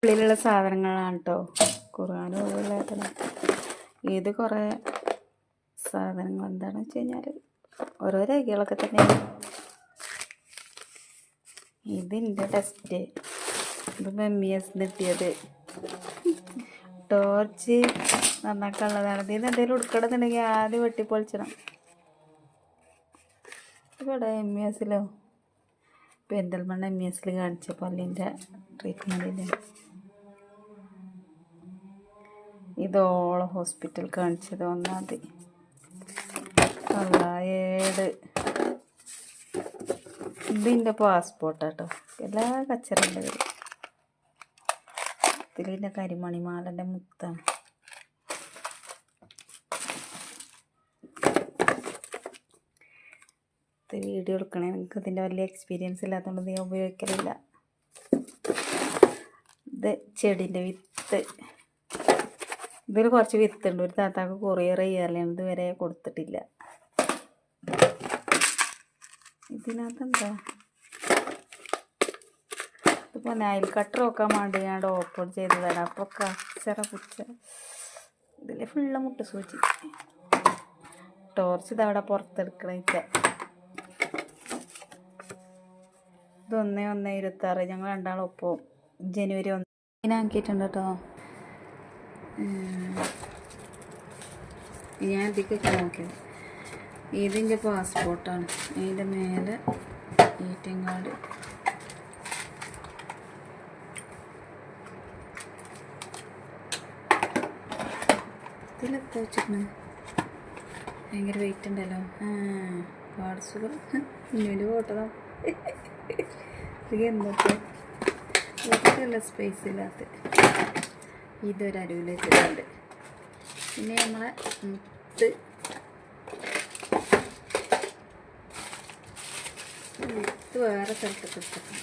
ഉള്ളിലുള്ള സാധനങ്ങളാണ് കേട്ടോ. ഖുർആനും അതുപോലെ തന്നെ ഇത് കുറേ സാധനങ്ങൾ എന്താണെന്ന് വെച്ച് കഴിഞ്ഞാൽ ഓരോ രേഖകളൊക്കെ തന്നെ. ഇതിൻ്റെ ടെസ്റ്റ് ഇത് MES കിട്ടിയത് ടോർച്ച് നന്നാക്കാനുള്ളതാണ്. ഇതിന് എന്തെങ്കിലും ഉടുക്കണമെന്നുണ്ടെങ്കിൽ ആദ്യം വെട്ടിപ്പൊളിച്ചണം. ഇവിടെ MESലോ പെരിന്തൽമണ്ണ MESൽ കാണിച്ച പല്ലിൻ്റെ ട്രീറ്റ്മെൻറ്റിൻ്റെ ഇതോളം ഹോസ്പിറ്റൽ കാണിച്ചത് 1-ാം തീയതി 7. ഇതിൻ്റെ പാസ്പോർട്ടാട്ടോ. എല്ലാ കച്ചറുണ്ട് ഇതിൻ്റെ കരിമണിമാലൻ്റെ മുത്താണ്. ഇത് വീഡിയോ എടുക്കണേ. നിങ്ങൾക്ക് ഇതിൻ്റെ വലിയ എക്സ്പീരിയൻസ് ഇല്ലാത്തതുകൊണ്ട് ഞാൻ ഉപയോഗിക്കലില്ല. ഇത് ചെടീൻ്റെ വിത്ത്. ഇതിൽ കുറച്ച് വിത്തുണ്ട്. ഒരു താത്താക്ക് കൊറിയർ ചെയ്യാറില്ല, ഇതുവരെ കൊടുത്തിട്ടില്ല. ഇതിനകത്തെന്താ ഇതിപ്പോൾ നൈൽ കട്ടർ വെക്കാൻ വേണ്ടി ഞാൻ ഓപ്പൺ ചെയ്തതാണ്. അപ്പോൾ കച്ചറ പുച്ച ഇതിൽ ഫുള്ള് മുട്ട സൂചി. ടോർച്ച് ഇതവിടെ പുറത്തെടുക്കണ. ഇത് 1/1/26. ഞങ്ങൾ രണ്ടാളൊപ്പം ജനുവരി 1 ആക്കിയിട്ടുണ്ട് കേട്ടോ. ഞാൻ ഇതിക്കൊക്കെ നോക്കിയത്. ഇതിൻ്റെ പാസ്പോർട്ടാണ്. ഇതിൻ്റെ മേലെ ATM കാർഡ്. ഇതിലെത്താ വെച്ചിട്ട് ഭയങ്കര വെയിറ്റ് ഉണ്ടല്ലോ. വാട്സുകൾ ഇന്നൊരു ഫോട്ടോ എന്തൊക്കെ ഒക്കെയുള്ള സ്പേസ് ഇല്ലാത്ത ഇതൊരു അരുവിൽ വെച്ചിട്ടുണ്ട്. പിന്നെ നമ്മളെ മുത്ത് വേറെ സ്ഥലത്ത് കൊടുത്തിട്ടുണ്ട്.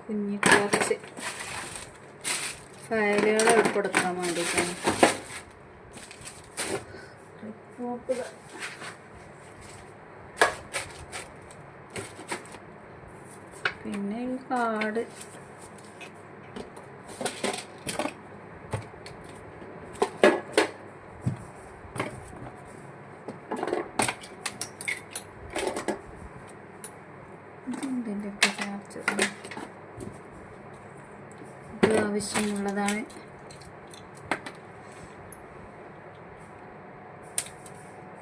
കുഞ്ഞി കുറച്ച് ഫയലുകൾ ഉൾപ്പെടുത്താൻ വേണ്ടിയിട്ടാണ്. പിന്നെ ഈ കാർഡ് ആവശ്യമുള്ളതാണ്.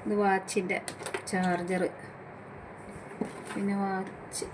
ഇത് വാച്ചിൻ്റെ ചാർജർ. പിന്നെ വാച്ച്